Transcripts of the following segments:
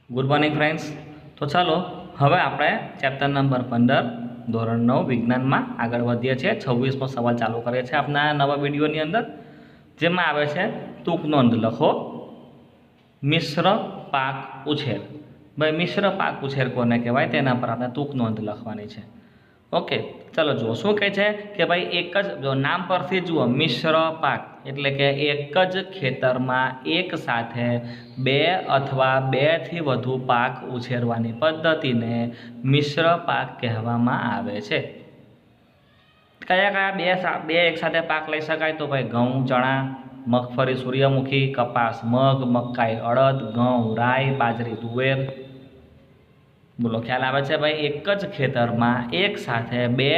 Good morning friends. તો ચાલો હવે આપણે ચેપ્ટર નંબર 15 ધોરણ 9 વિજ્ઞાનમાં આગળ વધીએ છીએ. 26મો સવાલ ચાલુ કરીએ છીએ આપણા નવા વિડીયોની અંદર, જેમાં આવે છે ટૂંક નોંધ લખો મિશ્ર પાક ઉછેર. ભાઈ મિશ્ર પાક ઉછેર કોને કહેવાય તેના પર આપણે ટૂંક નોંધ લખવાની છે. ઓકે, ચાલો જુઓ શું કહે છે કે ભાઈ એક જ જો નામ પરથી જુઓ મિશ્ર પાક એટલે કે એક જ ખેતરમાં એક સાથે બે અથવા બેથી વધુ પાક ઉછેરવાની પદ્ધતિને મિશ્ર પાક કહેવામાં આવે છે. કયા કયા બે એક સાથે પાક લઈ શકાય? તો ભાઈ ઘઉં, ચણા, મગફળી, સૂર્યમુખી, કપાસ, મગ, મકાઈ, અડદ, ઘઉં, રાઈ, બાજરી, તુવેર. બોલો, ખ્યાલ આવે છે ભાઈ? એક જ ખેતરમાં એક સાથે બે,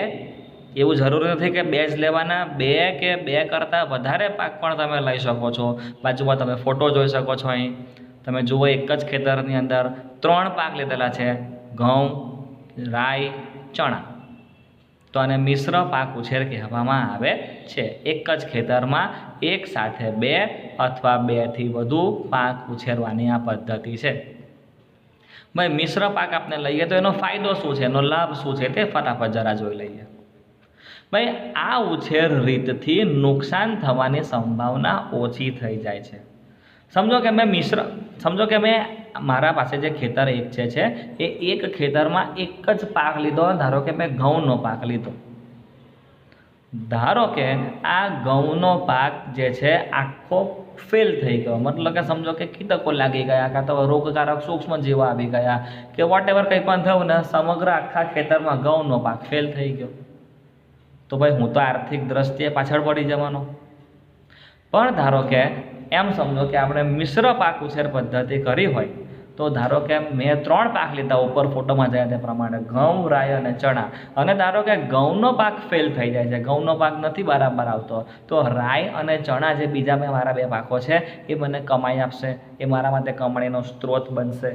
એવું જરૂરી નથી કે બે જ લેવાના, બે કે બે કરતાં વધારે પાક પણ તમે લઈ શકો છો. બાજુમાં તમે ફોટો જોઈ શકો છો. અહીં તમે જુઓ એક જ ખેતરની અંદર 3 પાક લીધેલા છે, ઘઉં, રાઈ, ચણા. તો આને મિશ્ર પાક ઉછેર કહેવામાં આવે છે. એક જ ખેતરમાં એક સાથે બે અથવા બેથી વધુ પાક ઉછેરવાની આ પદ્ધતિ છે. ભાઈ મિશ્ર પાક આપણે લઈએ તો એનો ફાયદો શું છે, એનો લાભ શું છે તે ફટાફટ જરા જોઈ લઈએ. ભાઈ આ ઉછેર રીતથી નુકસાન થવાની સંભાવના ઓછી થઈ જાય છે. સમજો કે મેં મારા પાસે જે ખેતર એક છે એ એક ખેતરમાં એક જ પાક લીધો. ધારો કે મેં ઘઉંનો પાક લીધો. ધારો કે આ ઘઉંનો પાક જે છે આખો ફેલ થઈ ગયો, મતલબ કે સમજો કે કીટકો લાગી ગયા, કાં તો રોગકારક સૂક્ષ્મ જીવો આવી ગયા, કે વોટેવર કંઈ પણ થયું ને, સમગ્ર આખા ખેતરમાં ઘઉંનો પાક ફેલ થઈ ગયો. તો ભાઈ હું તો આર્થિક દ્રષ્ટિએ પાછળ પડી જવાનો. પણ ધારો કે એમ સમજો કે આપણે મિશ્ર પાક ઉછેર પદ્ધતિ કરી હોય તો ધારો કે મેં 3 પાક લીધા, ઉપર ફોટોમાં જાય તે પ્રમાણે ઘઉં, રાઈ અને ચણા, અને ધારો કે ઘઉંનો પાક ફેલ થઈ જાય છે, ઘઉંનો પાક નથી બરાબર આવતો, તો રાઈ અને ચણા જે બીજા મારા 2 પાકો છે એ મને કમાઈ આપશે, એ મારા માટે કમાણીનો સ્ત્રોત બનશે,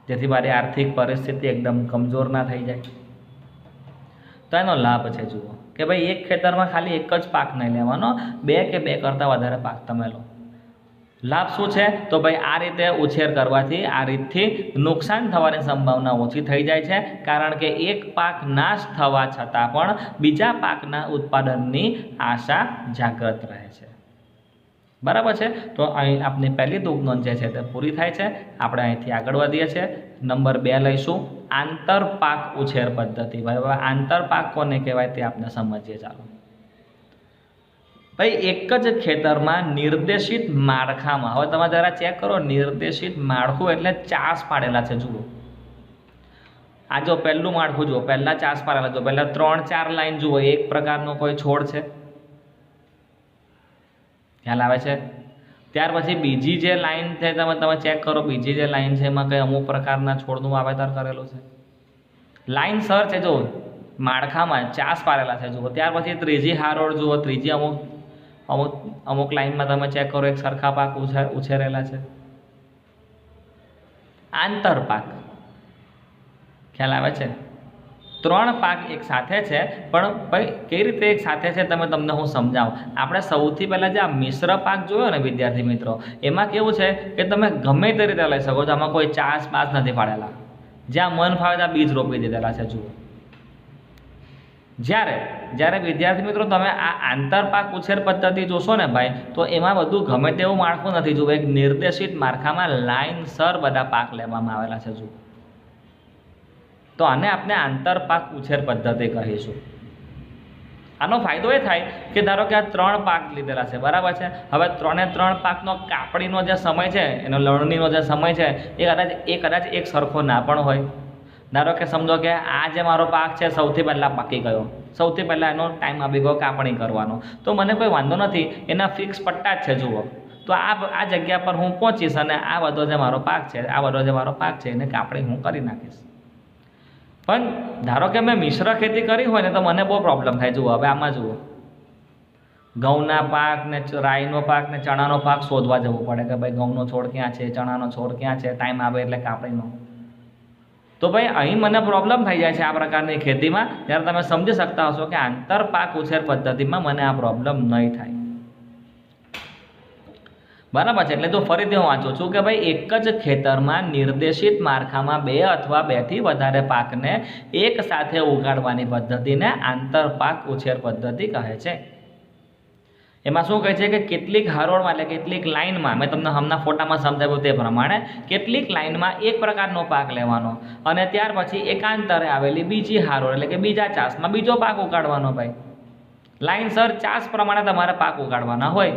જેથી મારી આર્થિક પરિસ્થિતિ એકદમ કમજોર ના થઈ જાય. તો એનો લાભ છે જુઓ કે ભાઈ એક ખેતરમાં ખાલી એક જ પાક નહીં લેવાનો, 2 કે 2 કરતાં વધારે પાક તમે લો. લાભ શું છે? તો ભાઈ આ રીતે ઉછેર કરવાથી આ રીતથી નુકસાન થવાની સંભાવના ઓછી થઈ જાય છે, કારણ કે એક પાક નાશ થવા છતાં પણ બીજા પાકના ઉત્પાદનની આશા જાગૃત રહે છે. બરાબર છે? તો અહીં આપની પહેલી ટૂંક નોંધ જે છે તે પૂરી થાય છે. આપણે અહીંથી આગળ વધીએ છીએ. નંબર 2 લઈશું આંતર પાક ઉછેર પદ્ધતિ. બરાબર, આંતર પાક કોને કહેવાય તે આપણે સમજીએ. ચાલો ભાઈ એક જ ખેતરમાં નિર્દેશિત માળખામાં, હવે તમે જરા ચેક કરો, નિર્દેશિત માળખું એટલે ચાસ પાડેલા છે. જુઓ આ જો પહેલું માળખું જુઓ, પહેલાં ચાસ પાડેલા જુઓ, પહેલાં 3-4 લાઈન જુઓ, એક પ્રકારનો કોઈ છોડ છે, ખ્યાલ આવે છે? ત્યાર પછી બીજી જે લાઈન છે તમે ચેક કરો, બીજી જે લાઈન છે એમાં કંઈ અમુક પ્રકારના છોડનું વાવેતર કરેલું છે. લાઈન સર છે જો માળખામાં ચાસ પાડેલા છે જુઓ. ત્યાર પછી ત્રીજી હારોળ જુઓ, ત્રીજી અમુક લાઈનમાં તમે ચેક કરો, એક સરખા પાક ઉછેરેલા છે. આંતર પાક, ખ્યાલ આવે છે? 3 પાક એક સાથે છે, પણ ભાઈ કઈ રીતે એક સાથે છે તમને હું સમજાવું. આપણે સૌથી પહેલાં જે આ મિશ્ર પાક જોયો ને વિદ્યાર્થી મિત્રો, એમાં કેવું છે કે તમે ગમે તે રીતે લઈ શકો છો. આમાં કોઈ ચાસ બાસ નથી પાડેલા, જ્યાં મન ફાવે ત્યાં બીજ રોપી દીધેલા છે. જુઓ જ્યારે વિદ્યાર્થી મિત્રો તમે આ આંતર પાક ઉછેર પદ્ધતિ જોશો ને ભાઈ, તો એમાં બધું ગમે તેવું માળખું નથી. જુઓ એક નિર્દેશિત માળખામાં લાઈનસર બધા પાક લેવામાં આવેલા છે. જુઓ તો આને આપણે આંતર પાક ઉછેર પદ્ધતિ કહીશું. આનો ફાયદો એ થાય કે ધારો કે આ 3 પાક લીધેલા છે, બરાબર છે? હવે 3 પાકનો કાપણીનો જે સમય છે, એનો લણણીનો જે સમય છે એ કદાચ એક સરખો ના પણ હોય. ધારો કે સમજો કે આ જે મારો પાક છે સૌથી પહેલાં પાકી ગયો, સૌથી પહેલાં એનો ટાઈમ આવી ગયો કાપણી કરવાનો, તો મને કોઈ વાંધો નથી, એના ફિક્સ પટ્ટા જ છે. જુઓ તો આ જગ્યા પર હું પહોંચીશ અને આ બધો જે મારો પાક છે એને કાપણી હું કરી નાખીશ. પણ ધારો કે મેં મિશ્ર ખેતી કરી હોય ને તો મને બહુ પ્રોબ્લેમ થાય. જુઓ હવે આમાં જુઓ ઘઉંના પાક ને રાઈનો પાક ને ચણાનો પાક શોધવા જવું પડે કે ભાઈ ઘઉંનો છોડ ક્યાં છે, ચણાનો છોડ ક્યાં છે, ટાઈમ આવે એટલે કાપણીનો. તો ભાઈ અહીં મને પ્રોબ્લેમ થઈ જાય છે આ પ્રકારની ખેતીમાં. ત્યારે તમે સમજી શકતા હશો કે આંતર પાક ઉછેર પદ્ધતિમાં મને આ પ્રોબ્લેમ નહીં થાય. બરાબર છે। એટલે તો ફરીથી હું વાંચું છું કે ભાઈ એક જ ખેતરમાં નિર્દેશિત માળખામાં 2 અથવા 2 થી વધારે પાકને એક સાથે ઉગાડવાની પદ્ધતિને આંતરપાક ઉછેર પદ્ધતિ કહે છે। એમાં શું કહે છે કે કેટલીક હરોળમાં એટલે કેટલીક લાઇનમાં, મેં તમને હમણાં ફોટામાં સમજાવ્યું તે પ્રમાણે, કેટલીક લાઇનમાં એક પ્રકારનો પાક લેવાનો અને ત્યાર પછી એકાંતરે આવેલી બીજી હારોળ એટલે કે બીજા ચાસમાં બીજો પાક ઉગાડવાનો। ભાઈ લાઇનસર ચાસ પ્રમાણે તમારે પાક ઉગાડવાના હોય।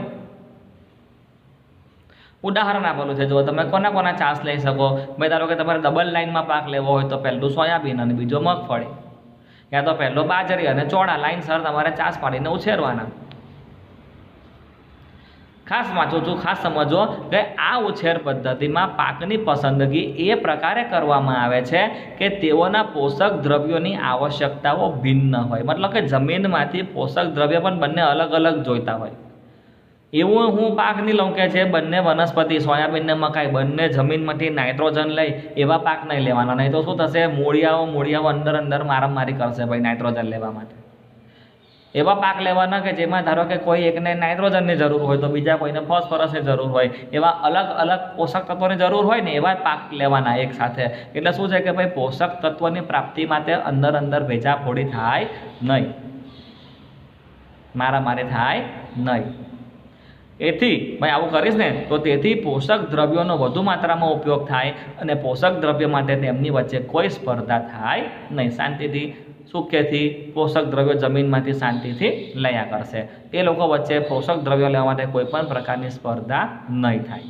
ઉદાહરણ આપેલું છે, જો તમે કોના કોના ચાસ લઈ શકો। ભાઈ ધારો કે તમારે ડબલ લાઇનમાં પાક લેવો હોય તો પહેલું સોયાબીન અને બીજો મગફળી, યા તો પહેલો બાજરી અને ચોળા લાઇનસર તમારે ચાસ પાડીને ઉછેરવાના। ખાસ વાંચું છું, ખાસ સમજો કે આ ઉછેર પદ્ધતિમાં પાકની પસંદગી એ પ્રકારે કરવામાં આવે છે કે તેઓના પોષક દ્રવ્યોની આવશ્યકતાઓ ભિન્ન હોય। મતલબ કે જમીનમાંથી પોષક દ્રવ્ય પણ બંને અલગ અલગ જોઈતા હોય। એવું હું પાક નહીં લઉં કે છે બંને વનસ્પતિ સોયાબીન ને મકાઈ બંને જમીનમાંથી નાઇટ્રોજન લઈ એવા પાક નહીં લેવાના, નહીં તો શું થશે, મૂળિયાઓ અંદર મારામારી કરશે ભાઈ નાઇટ્રોજન લેવા માટે। એવા પાક લેવાના કે જેમાં ધારો કે કોઈ એકને નાઇટ્રોજનની જરૂર હોય તો બીજા કોઈને ફોસ્ફરસની જરૂર હોય, એવા અલગ અલગ પોષક તત્વોની જરૂર હોય ને એવા પાક લેવાના એક સાથે। એટલે શું છે કે ભાઈ પોષક તત્વોની પ્રાપ્તિ માટે અંદર ભેજાફોડી થાય નહીં, મારામારી થાય નહીં। એથી ભાઈ આવું કરીશ ને તો તેથી પોષક દ્રવ્યોનો વધુ માત્રામાં ઉપયોગ થાય અને પોષક દ્રવ્ય માટે તેમની વચ્ચે કોઈ સ્પર્ધા થાય નહીં। શાંતિથી સુખેથી પોષક દ્રવ્યો જમીનમાંથી શાંતિથી લયા કરશે। એ લોકો વચ્ચે પોષક દ્રવ્યો લેવા માટે કોઈ પણ પ્રકારની સ્પર્ધા નહીં થાય।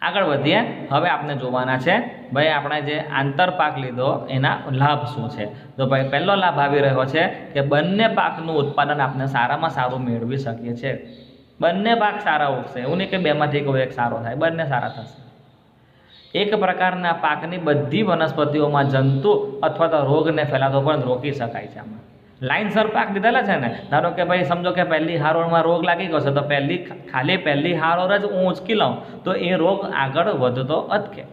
આગળ વધીએ। હવે આપણે જોવાના છે ભાઈ આપણે જે આંતરપાક લીધો એના લાભ શું છે। તો ભાઈ પહેલો લાભ આવી રહ્યો છે કે બંને પાકનું ઉત્પાદન આપણે સારામાં સારું મેળવી શકીએ છીએ। બંને પાક સારા ઉગશે, એવું નહીં કે બેમાંથી કોઈ એક સારો થાય, બંને સારા થશે। એક પ્રકારના પાકની બધી વનસ્પતિઓમાં જંતુ અથવા તો રોગને ફેલાતો પણ રોકી શકાય છે। આમાં લાઇનસર પાક દીધેલા છે ને, ધારો કે ભાઈ સમજો કે પહેલી હારોળમાં રોગ લાગી ગયો છે તો પહેલી હારોળ જ હું ઉંચકી લઉં તો એ રોગ આગળ વધતો અટકે।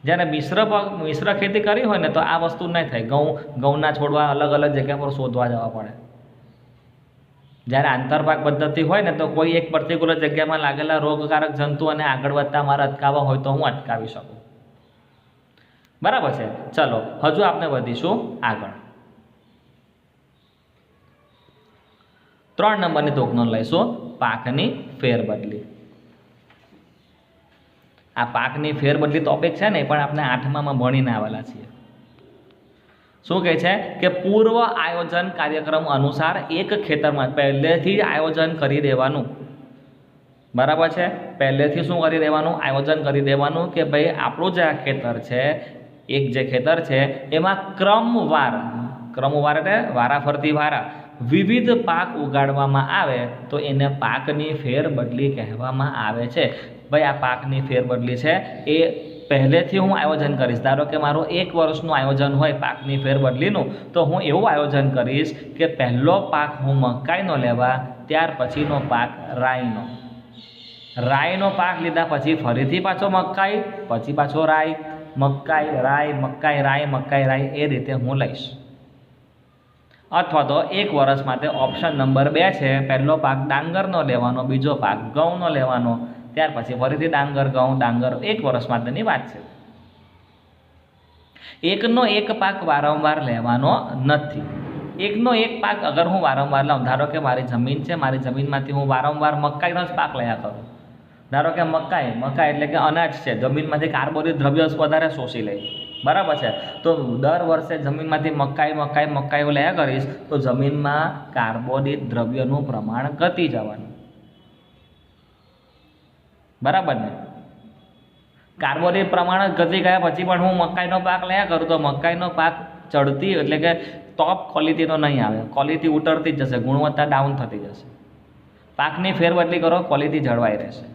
જ્યારે મિશ્ર ખેતી કરી હોય ને તો આ વસ્તુ નહીં થાય, ઘઉંના છોડવા અલગ અલગ જગ્યા પર શોધવા જવા પડે। જ્યારે આંતરપાક પદ્ધતિ હોય ને તો કોઈ એક પર્ટિક્યુલર જગ્યામાં લાગેલા રોગકારક જંતુ અને આગળ વધતા મારે અટકાવવા હોય તો હું અટકાવી શકું। બરાબર છે। ચલો હજુ આપણે વધીશું આગળ। 3 નંબરની ટોકનો લઈશું, પાકની ફેરબદલી। આ પાકની ફેરબદલી ટોપિક છે ને એ પણ આપણે 8મામાં ભણીને આવેલા છીએ। શું કહે છે કે પૂર્વ આયોજન કાર્યક્રમ અનુસાર એક ખેતરમાં પહેલેથી જ આયોજન કરી દેવાનું। બરાબર છે, પહેલેથી શું કરી દેવાનું, આયોજન કરી દેવાનું કે ભાઈ આપણું જે આ ખેતર છે, એક જે ખેતર છે એમાં ક્રમવાર એટલે વારાફરતી વારા વિવિધ પાક ઉગાડવામાં આવે તો એને પાકની ફેરબદલી કહેવામાં આવે છે। ભાઈ આ પાકની ફેરબદલી છે એ પહેલેથી હું આયોજન કરીશ। ધારો કે મારું 1 વર્ષનું આયોજન હોય પાકની ફેરબદલીનું, તો હું એવું આયોજન કરીશ કે પહેલો પાક હું મકાઈનો લેવા, ત્યાર પછીનો પાક રાઈનો પાક લીધા પછી ફરીથી પાછો મકાઈ, પછી પાછો રાઈ, મકાઈ રાઈ એ રીતે હું લઈશ। અથવા તો 1 વર્ષ માટે ઓપ્શન નંબર 2 છે, પહેલો પાક ડાંગરનો લેવાનો, બીજો પાક ઘઉંનો લેવાનો, ત્યાર પછી ફરીથી ડાંગર 1 વર્ષ માટેની વાત છે। એકનો એક પાક વારંવાર લેવાનો નથી। એકનો એક પાક અગર હું વારંવાર લઉં, ધારો કે મારી જમીન છે, મારી જમીનમાંથી હું વારંવાર મકાઈનો જ પાક લયા કરું। ધારો કે મકાઈ એટલે કે અનાજ છે, જમીનમાંથી કાર્બોદિત દ્રવ્ય વધારે શોષી લે। બરાબર છે, તો દર વર્ષે જમીનમાંથી મકાઈઓ લયા કરીશ તો જમીનમાં કાર્બોદિત દ્રવ્યનું પ્રમાણ ઘટી જવાનું। બરાબર ને, કાર્બોદિત પ્રમાણ ઘટી ગયા પછી પણ હું મકાઈનો પાક લયા કરું તો મકાઈનો પાક ચડતી એટલે કે ટોપ ક્વોલિટીનો નહીં આવે, ક્વોલિટી ઉતરતી જ જશે, ગુણવત્તા ડાઉન થતી જશે। પાકની ફેરબદલી કરો, ક્વોલિટી જળવાઈ રહેશે।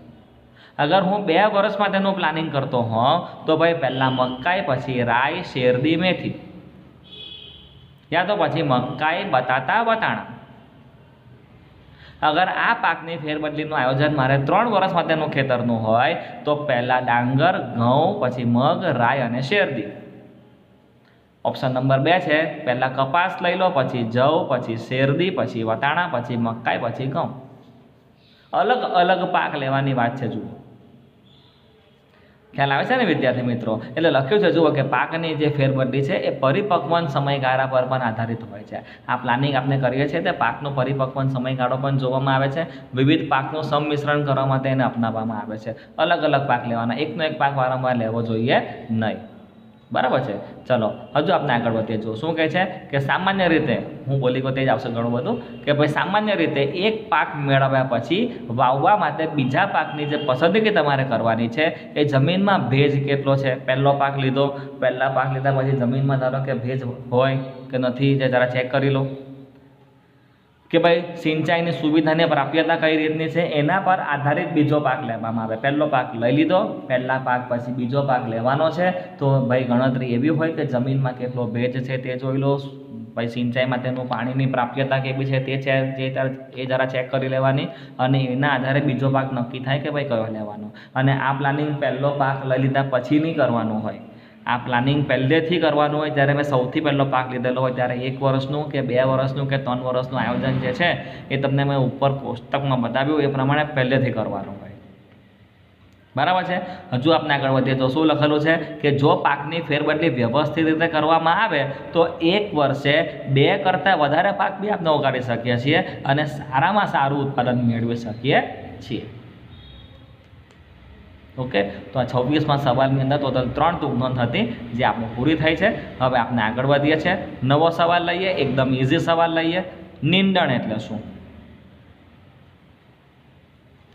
અગર હું 2 વર્ષમાં તેનું પ્લાનિંગ કરતો હોઉં તો ભાઈ પહેલાં મકાઈ, પછી રાઈ, શેરડી, મેથી, યા તો પછી મકાઈ, બટાટા, વટાણા। અગર આ પાકની ફેરબદલીનું આયોજન મારે 3 વર્ષ માટેનું ખેતરનું હોય તો પહેલાં ડાંગર, ઘઉં, પછી મગ, રાઈ અને શેરડી। ઓપ્શન નંબર 2 છે, પહેલાં કપાસ લઈ લો, પછી જવ, પછી શેરડી, પછી વટાણા, પછી મકાઈ, પછી ઘઉં। અલગ અલગ પાક લેવાની વાત છે જુઓ, ખ્યાલ આવે છે ને વિદ્યાર્થી મિત્રો? એટલે લખ્યું છે જુઓ કે પાકની જે ફેરબદલી છે એ પરિપક્વન સમયગાળા પર પણ આધારિત હોય છે. આ પ્લાનિંગ આપણે કરીએ છીએ તે પાકનો પરિપક્વન સમયગાળો પણ જોવામાં આવે છે. વિવિધ પાકનું સંમિશ્રણ કરવા માટે એને અપનાવવામાં આવે છે. અલગ અલગ પાક લેવાના, એકનો એક પાક વારંવાર લેવો જોઈએ નહીં. બરાબર છે? ચલો હજુ આપણે આગળ વધીએ. જો શું કહે છે કે સામાન્ય રીતે, હું બોલી ગયો તે જ આવશે ઘણું બધું, કે ભાઈ સામાન્ય રીતે એક પાક મેળવ્યા પછી વાવવા માટે બીજા પાકની જે પસંદગી તમારે કરવાની છે એ જમીનમાં ભેજ કેટલો છે. પહેલો પાક લીધો, પહેલા પાક લીધા પછી જમીનમાં ધારો કે ભેજ હોય કે નથી જે જરા ચેક કરી લો. કે ભાઈ સિંચાઈની સુવિધાની પ્રાપ્યતા કઈ રીતની છે એના પર આધારિત બીજો પાક લેવામાં આવે. પહેલો પાક લઈ લીધો, પહેલા પાક પછી બીજો પાક લેવાનો છે તો ભાઈ ગણતરી એવી હોય કે જમીનમાં કેટલો ભેજ છે તે જોઈ લો, ભાઈ સિંચાઈ માટેનું પાણીની પ્રાપ્યતા કેવી છે તે એ જરા ચેક કરી લેવાની, અને એના આધારે બીજો પાક નક્કી થાય કે ભાઈ કયો લેવાનો. અને આ પ્લાનિંગ પહેલો પાક લઈ લીધા પછી નહીં કરવાનું હોય, આ પ્લાનિંગ પહેલેથી કરવાનું હોય. જ્યારે મેં સૌથી પહેલો પાક લીધેલો હોય ત્યારે 1 વર્ષનું કે 2 વર્ષનું કે 3 વર્ષનું આયોજન જે છે એ તમને મેં ઉપર કોષ્ટકમાં બતાવ્યું એ પ્રમાણે પહેલેથી કરવાનું હોય. બરાબર છે? હજુ આપણે આગળ વધીએ તો શું લખેલું છે કે જો પાકની ફેરબદલી વ્યવસ્થિત રીતે કરવામાં આવે તો 1 વર્ષે 2 કરતાં વધારે પાક બી આપણે ઉગાડી શકીએ છીએ અને સારામાં સારું ઉત્પાદન મેળવી શકીએ છીએ. ઓકે, તો આ 26મા સવાલની અંદર ટોટલ 3 ટૂંક નોંધ હતી જે આપણે પૂરી થઈ છે. હવે આપણે આગળ વધીએ છીએ. નવો સવાલ લઈએ, એકદમ ઇઝી સવાલ લઈએ. નીંદણ એટલે શું?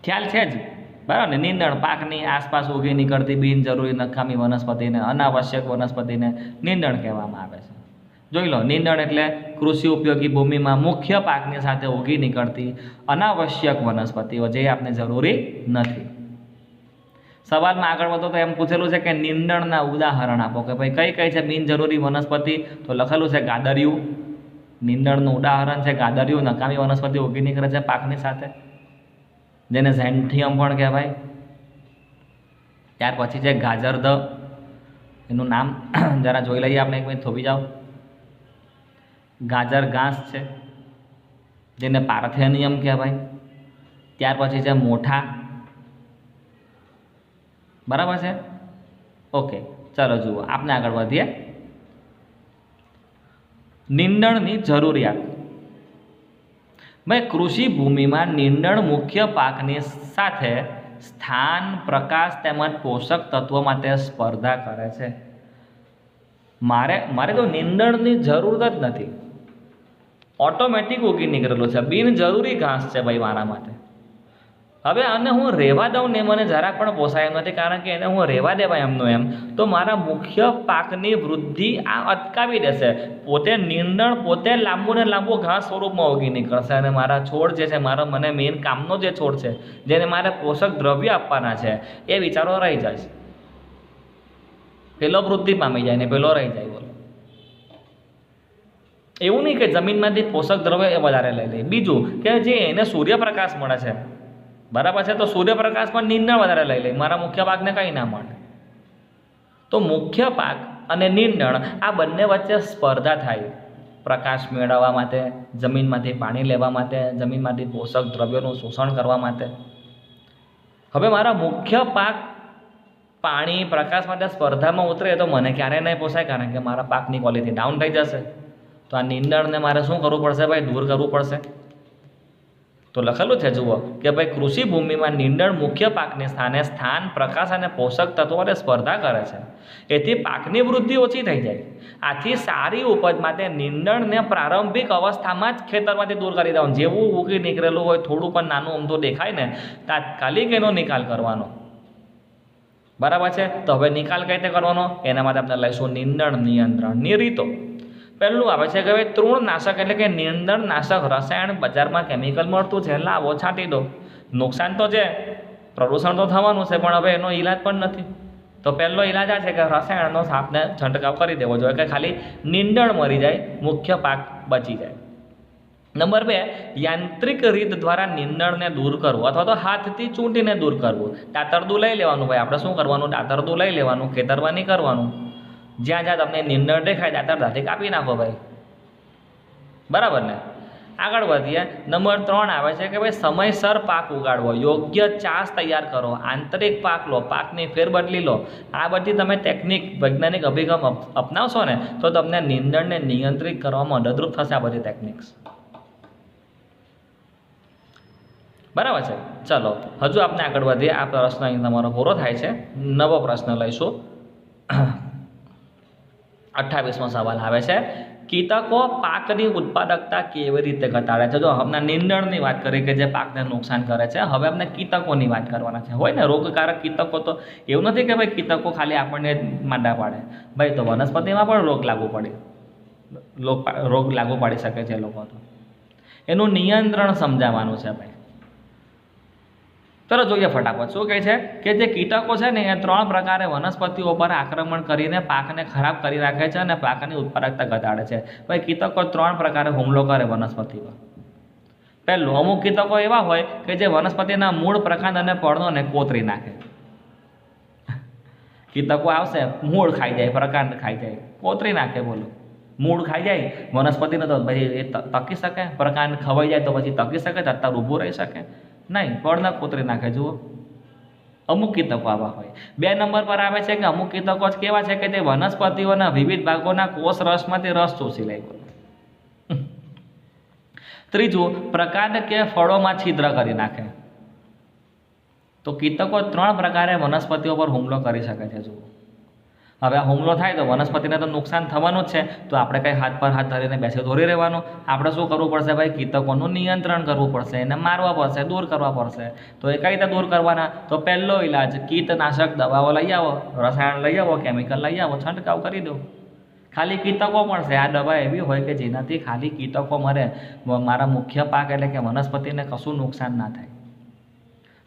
ખ્યાલ છે જ, બરાબર ને? નીંદણ પાકની આસપાસ ઉગી નીકળતી બિનજરૂરી નકામી વનસ્પતિને, અનાવશ્યક વનસ્પતિને નીંદણ કહેવામાં આવે છે. જોઈ લો, નીંદણ એટલે કૃષિ ઉપયોગી ભૂમિમાં મુખ્ય પાકની સાથે ઉગી નીકળતી અનાવશ્યક વનસ્પતિઓ જે આપણે જરૂરી નથી. સવાલમાં આગળ વધો તો એમ પૂછેલું છે કે નીંદણના ઉદાહરણ આપો, કે ભાઈ કઈ કઈ છે બિનજરૂરી વનસ્પતિ? તો લખેલું છે ગાદરિયું. નીંદણનું ઉદાહરણ છે ગાદરિયું, નકામી વનસ્પતિ ઉગી નીકળે છે પાકની સાથે, જેને ઝેન્થિયમ પણ કહેવાય. ત્યાર પછી છે ગાજરદ, એનું નામ જરા જોઈ લઈએ આપણે, એક મિનિટ થોભી જાઓ. ગાજર ઘાસ છે જેને પાર્થેનિયમ કહેવાય. ત્યાર પછી છે મોઠા. બરાબર છે? ઓકે, ચાલો જુઓ આપણે આગળ વધીએ. નીંદણની જરૂરિયાત. ભાઈ કૃષિ ભૂમિમાં નીંદણ મુખ્ય પાકની સાથે સ્થાન, પ્રકાશ તેમજ પોષક તત્વો માટે સ્પર્ધા કરે છે. મારે તો નીંદણની જરૂર જ નથી, ઓટોમેટિક ઉગી નીકળેલું છે, બિનજરૂરી ઘાસ છે ભાઈ મારા માટે. હવે આને હું રહેવા દઉં ને મને જરાક પણ પોસાય એમ નથી, કારણ કે એને હું રહેવા દેવાય એમનું એમ તો મારા મુખ્ય પાકની વૃદ્ધિ આ અટકાવી દેશે. પોતે નીંદણ પોતે લાંબુ ને લાંબુ ઘાસ સ્વરૂપમાં ઉગી નીકળશે અને મારા છોડ જે છે, મારો મને મેઇન કામનો જે છોડ છે જેને મારે પોષક દ્રવ્ય આપવાના છે એ વિચારો રહી જાય છે. પેલો વૃદ્ધિ પામી જાય ને પેલો રહી જાય. બોલો, એવું નહીં કે જમીનમાંથી પોષક દ્રવ્ય એ વધારે લઈ લે. બીજું કે જે એને સૂર્યપ્રકાશ મળે છે, બરાબર છે, તો સૂર્યપ્રકાશ પણ નીંદણ વધારે લઈ લે, મારા મુખ્ય પાકને કંઈ ના મળે. તો મુખ્ય પાક અને નીંદણ આ બંને વચ્ચે સ્પર્ધા થાય પ્રકાશ મેળવવા માટે, જમીનમાંથી પાણી લેવા માટે, જમીનમાંથી પોષક દ્રવ્યોનું શોષણ કરવા માટે. હવે મારા મુખ્ય પાક પાણી, પ્રકાશ માટે સ્પર્ધામાં ઉતરે તો મને ક્યારેય નહીં પોસાય, કારણ કે મારા પાકની ક્વોલિટી ડાઉન થઈ જશે. તો આ નીંદણને મારે શું કરવું પડશે ભાઈ? દૂર કરવું પડશે. તો લખેલું છે જુઓ કે ભાઈ કૃષિ ભૂમિમાં નીંદણ મુખ્ય પાકની સ્થાને સ્થાન, પ્રકાશ અને પોષક તત્વોને સ્પર્ધા કરે છે. એથી પાકની વૃદ્ધિ ઓછી થઈ જાય. આથી સારી ઉપજ માટે નીંદણને પ્રારંભિક અવસ્થામાં જ ખેતરમાંથી દૂર કરી દેવાનું. જેવું ઉગી નીકળેલું હોય, થોડું પણ નાનું અમથું દેખાય ને, તાત્કાલિક એનો નિકાલ કરવાનો. બરાબર છે? તો હવે નિકાલ કઈ રીતે કરવાનો એના માટે આપણે લઈશું નીંદણ નિયંત્રણની રીતો. પહેલું આવે છે કે ભાઈ તૃણનાશક એટલે કે નીંદણનાશક રસાયણ બજારમાં કેમિકલ મળતું છે, લાવો છાંટી દો. નુકસાન તો છે, પ્રદૂષણ તો થવાનું છે, પણ હવે એનો ઈલાજ પણ નથી. તો પહેલો ઈલાજ આ છે કે રસાયણનો સાપને છંટકાવ કરી દેવો જોઈએ કે ખાલી નીંદણ મરી જાય, મુખ્ય પાક બચી જાય. નંબર 2, યાંત્રિક રીત દ્વારા નીંદણને દૂર કરવું અથવા તો હાથથી ચૂંટીને દૂર કરવું. દાતરડું લઈ લેવાનું ભાઈ, આપણે શું કરવાનું? દાતરડું લઈ લેવાનું, ખેતરમાં નહીં કરવાનું. જ્યાં જ્યાં તમને નીંદણ દેખાય દાતરડાથી કાપી નાખો ભાઈ. બરાબર ને? આગળ વધીએ. નંબર 3 આવે છે કે ભાઈ સમયસર પાક ઉગાડવો, યોગ્ય ચાસ તૈયાર કરો, આંતરિક પાક લો, પાકની ફેરબદલી લો. આ બધી તમે ટેકનિક વૈજ્ઞાનિક અભિગમ અપનાવશો ને તો તમને નીંદણને નિયંત્રિત કરવામાં મદદરૂપ થશે આ બધી ટેકનિક્સ. બરાબર છે. ચલો હજુ આપણે આગળ વધીએ. આ પ્રશ્ન અહીં તમારો પૂરો થાય છે. નવો પ્રશ્ન લઈશું. 28મો સવાલ આવે છે, કીટકો પાકની ઉત્પાદકતા કેવી રીતે ઘટાડે છે? જો હમણાં નીંદણની વાત કરી કે જે પાકને નુકસાન કરે છે, હવે આપણે કીટકોની વાત કરવાના છે. હોય ને રોગકારક કીટકો, તો એવું નથી કે ભાઈ કીટકો ખાલી આપણને માંદા પાડે, ભાઈ તો વનસ્પતિમાં પણ રોગ લાગુ પાડી શકે છે લોકો. તો એનું નિયંત્રણ સમજાવવાનું છે ભાઈ. ચલો જોઈએ ફટાફટ શું કહે છે કે જે કીટકો છે ને એ 3 પ્રકારે વનસ્પતિઓ પર આક્રમણ કરીને પાકને ખરાબ કરી નાખે છે અને પાકની ઉત્પાદકતા ઘટાડે છે. ભાઈ કીટકો 3 પ્રકારે હુમલો કરે વનસ્પતિ પર. પહેલું, અમુક કીટકો એવા હોય કે જે વનસ્પતિના મૂળ, પ્રકાંડ અને પર્ણોને કોતરી નાખે. કીટકો આવશે, મૂળ ખાઈ જાય, પ્રકાંડ ખાઈ જાય, કોતરી નાખે. બોલો, મૂળ ખાઈ જાય વનસ્પતિને તો ભાઈ એ ટકી શકે? પ્રકાંડ ખવાઈ જાય તો પછી ટકી શકે? અત્યારે ઊભું રહી શકે? નહીં, પળના કોતરી નાખે. જુઓ, અમુક કીટકો આવા હોય. 2 નંબર પર આવે છે કે અમુક કીટકો કેવા છે કે તે વનસ્પતિઓના વિવિધ ભાગોના કોષ રસમાંથી રસ ચૂસી લે. ત્રીજું, પ્રકાંડ કે ફળોમાં છિદ્ર કરી નાખે. તો કીટકો 3 પ્રકારે વનસ્પતિઓ પર હુમલો કરી શકે છે. જુઓ, હવે આ હુમલો થાય તો વનસ્પતિને તો નુકસાન થવાનું જ છે. તો આપણે કંઈ હાથ પર હાથ ધરીને બેસી દોરી રહેવાનું? આપણે શું કરવું પડશે ભાઈ? કીટકોનું નિયંત્રણ કરવું પડશે, એને મારવા પડશે, દૂર કરવા પડશે. તો એ કઈ રીતે દૂર કરવાના? તો પહેલો ઇલાજ, કીટનાશક દવાઓ લઈ આવો, રસાયણ લઈ આવો, કેમિકલ લઈ આવો, છંટકાવ કરી દો. ખાલી કીટકો મળશે. આ દવા એવી હોય કે જેનાથી ખાલી કીટકો મરે, મારા મુખ્ય પાક એટલે કે વનસ્પતિને કશું નુકસાન ના થાય.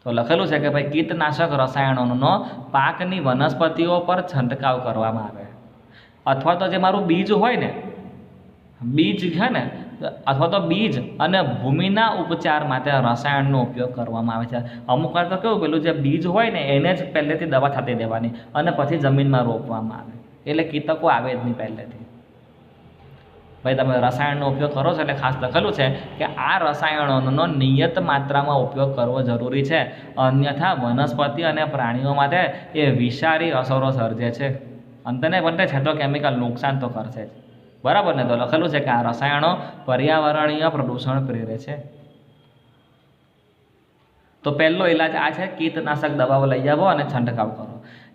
તો લખેલું છે કે ભાઈ કીટનાશક રસાયણોનો પાકની વનસ્પતિઓ પર છંટકાવ કરવામાં આવે. અથવા તો જે મારું બીજ હોય ને, બીજ છે ને, અથવા તો બીજ અને ભૂમિના ઉપચાર માટે રસાયણનો ઉપયોગ કરવામાં આવે છે. અમુક વાર તો કેવું, પેલું જે બીજ હોય ને એને જ પહેલેથી દવા છાંટી દેવાની અને પછી જમીનમાં રોપવામાં આવે, એટલે કીટકો આવે જ નહીં પહેલેથી. ભાઈ તમે રસાયણનો ઉપયોગ કરો છો એટલે ખાસ લખેલું છે કે આ રસાયણોનો નિયત માત્રામાં ઉપયોગ કરવો જરૂરી છે, અન્યથા વનસ્પતિ અને પ્રાણીઓ માટે એ વિષારી અસરો સર્જે છે. અંતને બંને છે તો કેમિકલ નુકસાન તો કરશે જ. બરાબર ને? તો લખેલું છે કે આ રસાયણો પર્યાવરણીય પ્રદૂષણ પ્રેરે છે. તો પહેલો ઇલાજ આ છે, કીટનાશક દવાઓ લઈ આવો અને છંટકાવ કરો.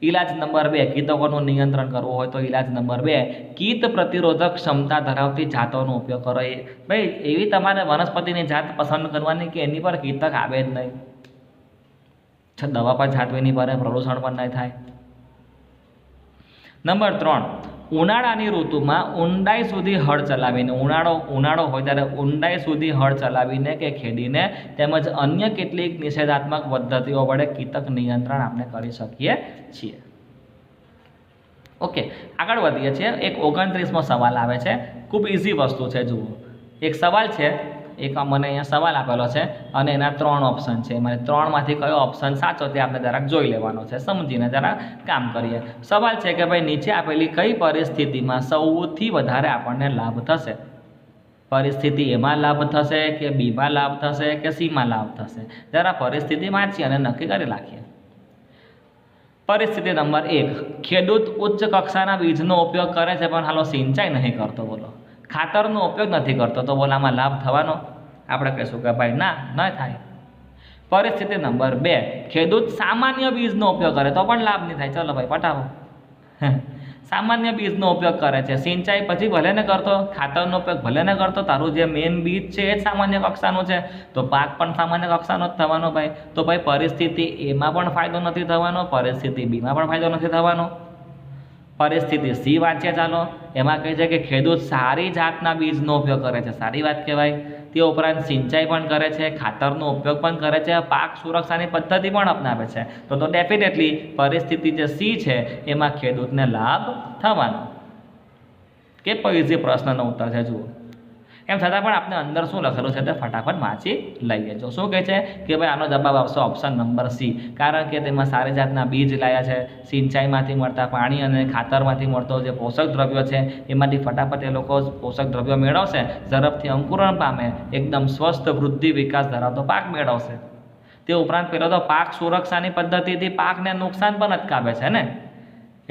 ઇલાજ નંબર 2, કીટકોનું નિયંત્રણ કરવું હોય તો ઇલાજ નંબર 2, કીટ પ્રતિરોધક ક્ષમતા ધરાવતી જાતોનો ઉપયોગ કરો. એ ભાઈ એવી તમારે વનસ્પતિની જાત પસંદ કરવાની કે એની પર કીટક આવે જ નહીં, દવા પર છાંટવી નહીં પડે, પ્રદૂષણ પણ નહીં થાય. નંબર 3, ઉનાળાની ઋતુમાં ઊંડાઈ સુધી હળ ચલાવીને, ઉનાળો હોય ત્યારે ઊંડાઈ સુધી હળ ચલાવીને કે ખેડીને તેમજ અન્ય કેટલીક નિષેધાત્મક પદ્ધતિઓ વડે કીટક નિયંત્રણ આપણે કરી શકીએ છીએ. ઓકે, આગળ વધીએ છીએ. એક 29મો સવાલ આવે છે. ખૂબ ઇઝી વસ્તુ છે. જુઓ, એક સવાલ છે, એક મને અહીંયા સવાલ આપેલો છે અને એના 3 ઓપ્શન છે. મને 3માંથી કયો ઓપ્શન સાચો તે આપણે જરાક જોઈ લેવાનો છે, સમજીને જરા કામ કરીએ. સવાલ છે કે ભાઈ નીચે આપેલી કઈ પરિસ્થિતિમાં સૌથી વધારે આપણને લાભ થશે? પરિસ્થિતિ એમાં લાભ થશે કે બીમાં લાભ થશે કે સીમાં લાભ થશે? જરા પરિસ્થિતિ વાંચીએ અને નક્કી કરી નાખીએ. પરિસ્થિતિ નંબર 1, ખેડૂત ઉચ્ચ કક્ષાના બીજનો ઉપયોગ કરે છે પણ હાલો સિંચાઈ નહીં કરતો. બોલો, ખાતરનો ઉપયોગ નથી કરતો, તો બોલ આમાં લાભ થવાનો? આપણે કહીશું કે ભાઈ ના, ન થાય. પરિસ્થિતિ નંબર 2, ખેડૂત સામાન્ય બીજનો ઉપયોગ કરે તો પણ લાભ નહીં થાય. ચલો ભાઈ પટાવો. સામાન્ય બીજનો ઉપયોગ કરે છે, સિંચાઈ પછી ભલે ને કરતો, ખાતરનો ઉપયોગ ભલે ને કરતો, તારું જે મેઇન બીજ છે એ જ સામાન્ય કક્ષાનું છે, તો પાક પણ સામાન્ય કક્ષાનો જ થવાનો ભાઈ. તો ભાઈ પરિસ્થિતિ એમાં પણ ફાયદો નથી થવાનો, પરિસ્થિતિ બીમાં પણ ફાયદો નથી થવાનો. પરિસ્થિતિ સી વાંચીએ ચાલો. એમાં કહે છે કે ખેડૂત સારી જાતના બીજનો ઉપયોગ કરે છે, સારી વાત કહેવાય. તે ઉપરાંત સિંચાઈ પણ કરે છે, ખાતરનો ઉપયોગ પણ કરે છે, પાક સુરક્ષાની પદ્ધતિ પણ અપનાવે છે. તો ડેફિનેટલી પરિસ્થિતિ જે સી છે એમાં ખેડૂતને લાભ થવાનો. કે ઇઝી પ્રશ્નનો ઉત્તર છે. જુઓ, એમ છતાં પણ આપણે અંદર શું લખેલું છે તે ફટાફટ વાંચી લઈએ. જો શું કહે છે કે ભાઈ આનો જવાબ આવશે ઓપ્શન નંબર સી, કારણ કે તેમાં સારી જાતના બીજ લાયા છે, સિંચાઈમાંથી મળતા પાણી અને ખાતરમાંથી મળતો જે પોષક દ્રવ્યો છે એમાંથી ફટાફટ એ લોકો પોષક દ્રવ્યો મેળવશે, ઝડપથી અંકુરણ પામે, એકદમ સ્વસ્થ વૃદ્ધિ વિકાસ ધરાવતો પાક મેળવશે. તે ઉપરાંત પેલો તો પાક સુરક્ષાની પદ્ધતિથી પાકને નુકસાન પણ અટકાવે છે ને,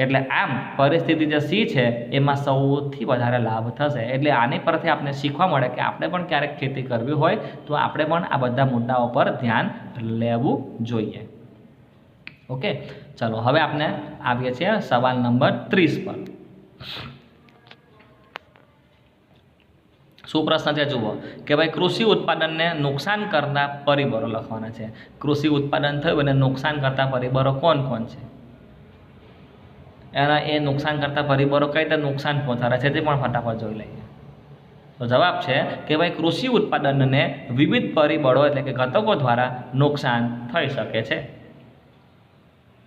એટલે આમ પરિસ્થિતિ જે સી છે એમાં સૌથી વધારે લાભ થશે. એટલે આની પરથી આપણે શીખવા મળે કે આપણે પણ ક્યારેક ખેતી કરવી હોય તો આપણે પણ આ બધા મુદ્દાઓ પર ધ્યાન લેવું જોઈએ. ઓકે, ચલો હવે આપણે આવીએ છીએ સવાલ નંબર 30 પર. શું પ્રશ્ન છે જુઓ કે ભાઈ કૃષિ ઉત્પાદનને નુકસાન કરતા પરિબળો લખવાના છે. કૃષિ ઉત્પાદન થયું અને નુકસાન કરતા પરિબળો કોણ કોણ છે, એના એ નુકસાન કરતા પરિબળો કઈ રીતે નુકસાન પહોંચાડે છે તે પણ ફટાફટ જોઈ લઈએ. તો જવાબ છે કે ભાઈ કૃષિ ઉત્પાદનને વિવિધ પરિબળો એટલે કે ઘટકો દ્વારા નુકસાન થઈ શકે છે.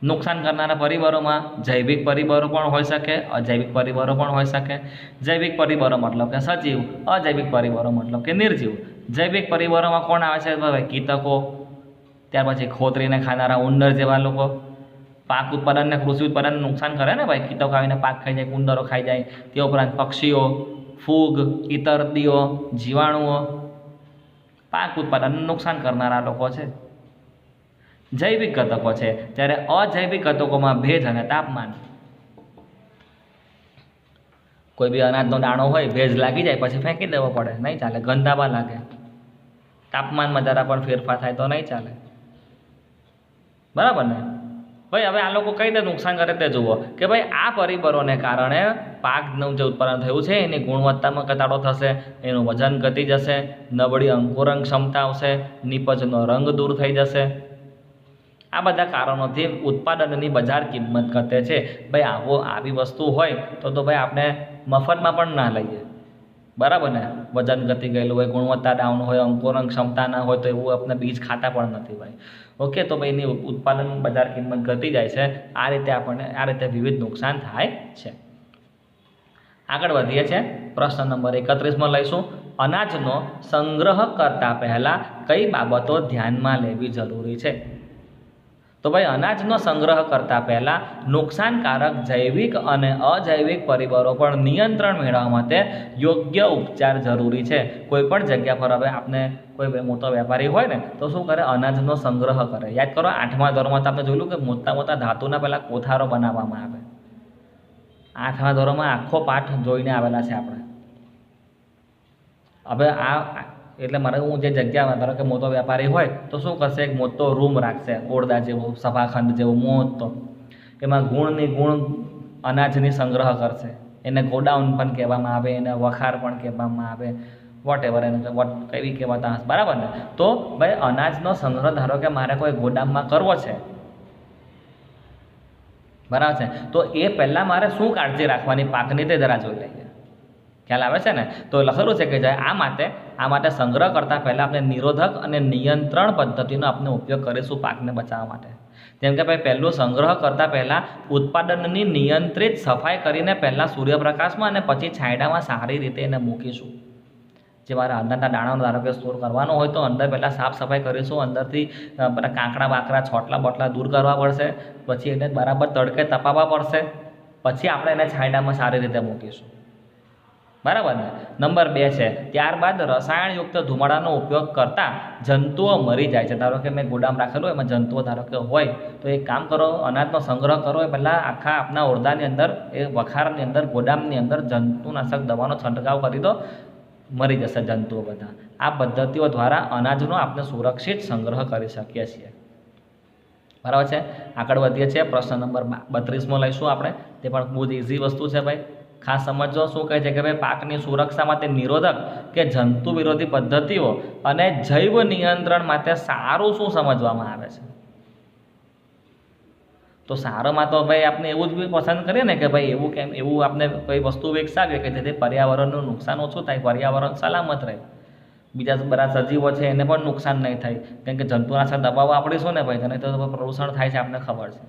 નુકસાન કરનારા પરિબળોમાં જૈવિક પરિબળો પણ હોઈ શકે, અજૈવિક પરિબળો પણ હોઈ શકે. જૈવિક પરિબળો મતલબ કે સજીવ, અજૈવિક પરિબળો મતલબ કે નિર્જીવ. જૈવિક પરિબળોમાં કોણ આવે છે ભાઈ? કીટકો, ત્યાર પછી ખોતરીને ખાનારા ઉંદર જેવા લોકો. પાક ઉત્પાદનને કૃષિ ઉત્પાદનને નુકસાન કરે ને ભાઈ, કીટકો આવીને પાક ખાઈ જાય, ઉંદરો ખાઈ જાય. તે ઉપરાંત પક્ષીઓ, ફૂગ, ઇતરડીઓ, જીવાણુઓ પાક ઉત્પાદનને નુકસાન કરનારા લોકો છે. જૈવિક ઘટકો છે. ત્યારે અજૈવિક ઘટકોમાં ભેજ અને તાપમાન. કોઈ બી અનાજનો દાણો હોય, ભેજ લાગી જાય પછી ફેંકી દેવો પડે, નહીં ચાલે, ગંધાવા લાગે. તાપમાનમાં જરા પણ ફેરફાર થાય તો નહીં ચાલે, બરાબર ને ભાઈ? હવે આ લોકો કઈ રીતે નુકસાન કરે તે જુઓ કે ભાઈ આ પરિબળોને કારણે પાકનું જે ઉત્પાદન થયું છે એની ગુણવત્તામાં ઘટાડો થશે, એનું વજન ઘટી જશે, નબળી અંકુરણ ક્ષમતા આવશે, નીપજનો રંગ દૂર થઈ જશે. આ બધા કારણોથી ઉત્પાદનની બજાર કિંમત ઘટે છે. ભાઈ આવી વસ્તુ હોય તો ભાઈ આપણે મફતમાં પણ ના લઈએ, બરાબર ને? વજન ઘટી ગયેલું હોય, ગુણવત્તા ડાઉન હોય, અંકુરણ ક્ષમતા ના હોય તો એવું આપણે બીજ ખાતા પણ નથી ભાઈ. ઓકે, તો ભાઈ એની ઉત્પાદન બજાર કિંમત ઘટી જાય છે. આ રીતે વિવિધ નુકસાન થાય છે. આગળ વધીએ છીએ, પ્રશ્ન નંબર 31માં લઈશું. અનાજનો સંગ્રહ કરતા પહેલાં કઈ બાબતો ધ્યાનમાં લેવી જરૂરી છે? તો ભાઈ અનાજનો સંગ્રહ કરતા પહેલાં નુકસાનકારક જૈવિક અને અજૈવિક પરિબળો પર નિયંત્રણ મેળવવા માટે યોગ્ય ઉપચાર જરૂરી છે. કોઈ પણ જગ્યા પર હવે આપણે કોઈ મોટો વેપારી હોય ને તો શું કરે? અનાજનો સંગ્રહ કરે. યાદ કરો 8મા ધોરણમાં તો આપણે જોયું કે મોટા મોટા ધાતુના પહેલાં કોઠારો બનાવવામાં આવે. 8મા ધોરણમાં આખો પાઠ જોઈને આવેલા છે આપણે. હવે એટલે મારે હું જે જગ્યામાં ધારો કે મોટો વેપારી હોય તો શું કરશે? એક મોટો રૂમ રાખશે, ઓરડા જેવો, સભાખંડ જેવો મોટો. એમાં ગુણ અનાજની સંગ્રહ કરશે. એને ગોડાઉન પણ કહેવામાં આવે, એને વખાર પણ કહેવામાં આવે, વોટેવર એને કેવી કહેવાતા હશે, બરાબર ને? તો ભાઈ અનાજનો સંગ્રહ ધારો કે મારે કોઈ ગોડાઉનમાં કરવો છે, બરાબર છે, તો એ પહેલાં મારે શું કાળજી રાખવાની પાકની તે જરા જોઈ લઈએ. ખ્યાલ આવે છે ને? તો લખેલું છે કે આ માટે સંગ્રહ કરતાં પહેલાં આપણે નિરોધક અને નિયંત્રણ પદ્ધતિનો આપણે ઉપયોગ કરીશું પાકને બચાવવા માટે. જેમ કે ભાઈ પહેલું સંગ્રહ કરતાં પહેલાં ઉત્પાદનની નિયંત્રિત સફાઈ કરીને પહેલાં સૂર્યપ્રકાશમાં અને પછી છાંયડામાં સારી રીતે એને મૂકીશું. જે મારા અંદરના દાણાનો ધારો કે સ્ટોર કરવાનો હોય તો અંદર પહેલાં સાફ સફાઈ કરીશું, અંદરથી બધા કાંકરા બાકરા છોટલા બોટલા દૂર કરવા પડશે, પછી એને બરાબર તડકે તપાવવા પડશે, પછી આપણે એને છાંયડામાં સારી રીતે મૂકીશું, બરાબર ને? નંબર 2 છે ત્યારબાદ રસાયણયુક્ત ધુમાડાનો ઉપયોગ કરતાં જંતુઓ મરી જાય છે. ધારો કે મેં ગોદામ રાખેલું એમાં જંતુઓ ધારો કે હોય તો એક કામ કરો, અનાજનો સંગ્રહ કરો એ પહેલાં આખા આપણા ઓરડાની અંદર, એ વખારની અંદર, ગોદામની અંદર જંતુનાશક દવાનો છંટકાવ કરી દો, મરી જશે જંતુઓ બધા. આ પદ્ધતિઓ દ્વારા અનાજનો આપણે સુરક્ષિત સંગ્રહ કરી શકીએ છીએ, બરાબર છે? આગળ વધીએ છીએ, પ્રશ્ન નંબર 32માં લઈશું આપણે. તે પણ બહુ જ ઇઝી વસ્તુ છે ભાઈ, ખાસ સમજો. શું કહે છે કે ભાઈ પાકની સુરક્ષા માટે નિરોધક કે જંતુ વિરોધી પદ્ધતિઓ અને જૈવ નિયંત્રણ માટે સારું શું સમજવામાં આવે છે? તો સારામાં તો ભાઈ આપણે એવું જ બી પસંદ કરીએ ને કે ભાઈ એવું આપણે કોઈ વસ્તુ વિકસાવીએ કે જેથી પર્યાવરણનું નુકસાન ઓછું થાય, પર્યાવરણ સલામત રહે, બીજા બધા સજીવો છે એને પણ નુકસાન નહીં થાય. કેમ કે જંતુનાશક દવાઓ આપણીશું ને ભાઈ, તેને તો પ્રદૂષણ થાય છે, આપણને ખબર છે.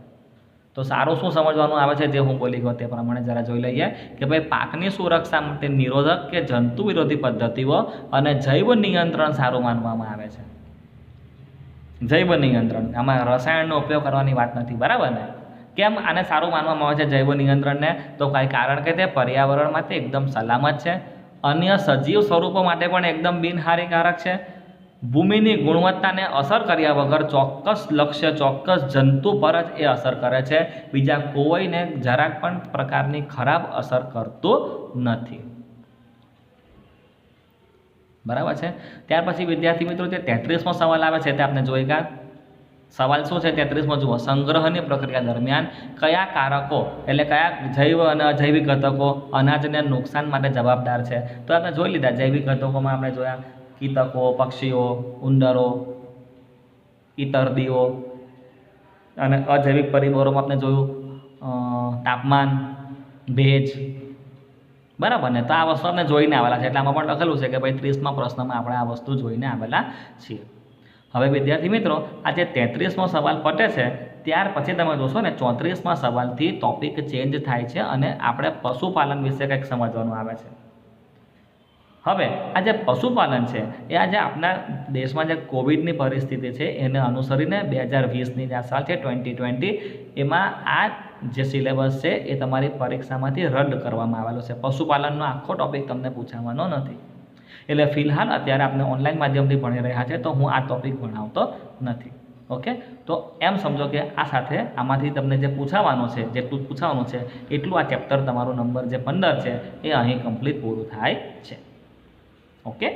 તો તો સારું શું સમજવાનું આવે છે જે હું બોલી ગયો તે પ્રમાણે જરા જોઈ લઈએ કે ભાઈ પાકની સુરક્ષા માટે નિરોધક કે જંતુ વિરોધી પદ્ધતિઓ અને જૈવ નિયંત્રણ સારું માનવામાં આવે છે. જૈવ નિયંત્રણ, આમાં રસાયણનો ઉપયોગ કરવાની વાત નથી, બરાબર ને? કેમ આને સારું માનવામાં આવે છે જૈવ નિયંત્રણને? તો કાંઈ કારણ કે તે પર્યાવરણ માટે એકદમ સલામત છે, અન્ય સજીવ સ્વરૂપો માટે પણ એકદમ બિનહાનિકારક છે, ભૂમિની ગુણવત્તાને અસર કર્યા વગર ચોક્કસ લક્ષ્ય ચોક્કસ જંતુ પર જ એ અસર કરે છે, બીજા કોઈને જરાક પણ પ્રકારની ખરાબ અસર કરતું નથી. બરાબર છે. ત્યાર પછી વિદ્યાર્થી મિત્રો જે 33મો સવાલ આવે છે તે આપણે જોઈ ગયા. સવાલ શું છે 33મો? જુઓ, સંગ્રહની પ્રક્રિયા દરમિયાન કયા કારકો એટલે કયા જૈવ અને અજૈવિક ઘટકો અનાજને નુકસાન માટે જવાબદાર છે? તો આપણે જોઈ લીધા. જૈવિક ઘટકોમાં આપણે જોયા કીટકો, પક્ષીઓ, ઉંદરો, ઈતરદીઓ, અને અજૈવિક પરિબળોમાં આપણે જોયું તાપમાન, ભેજ, બરાબર ને? તો આ વસ્તુ આપણે જોઈને આવેલા છે, એટલે આમાં પણ લખેલું છે કે ભાઈ 30મા પ્રશ્નમાં આપણે આ વસ્તુ જોઈને આવેલા છીએ. હવે વિદ્યાર્થી મિત્રો આ જે 33મો સવાલ પતે છે ત્યાર પછી તમે જોશો ને 34મા સવાલથી ટોપિક ચેન્જ થાય છે અને આપણે પશુપાલન વિશે કંઈક સમજવાનું આવે છે. હવે આ જે પશુપાલન છે એ આજે આપણા દેશમાં જે કોવિડની પરિસ્થિતિ છે એને અનુસરીને 2020ની જે સાલ છે 2020 એમાં આ જે સિલેબસ છે એ તમારી પરીક્ષામાંથી રદ કરવામાં આવેલો છે. પશુપાલનનો આખો ટોપિક તમને પૂછાવાનો નથી. એટલે ફિલહાલ અત્યારે આપણે ઓનલાઈન માધ્યમથી ભણી રહ્યા છે તો હું આ ટોપિક ભણાવતો નથી. ઓકે, તો એમ સમજો કે આ સાથે આમાંથી તમને જે પૂછાવાનું છે જેટલું પૂછાવાનું છે એટલું આ ચેપ્ટર તમારો નંબર જે 15 છે એ અહીં કમ્પ્લીટ પૂરું થાય છે. ઓકે.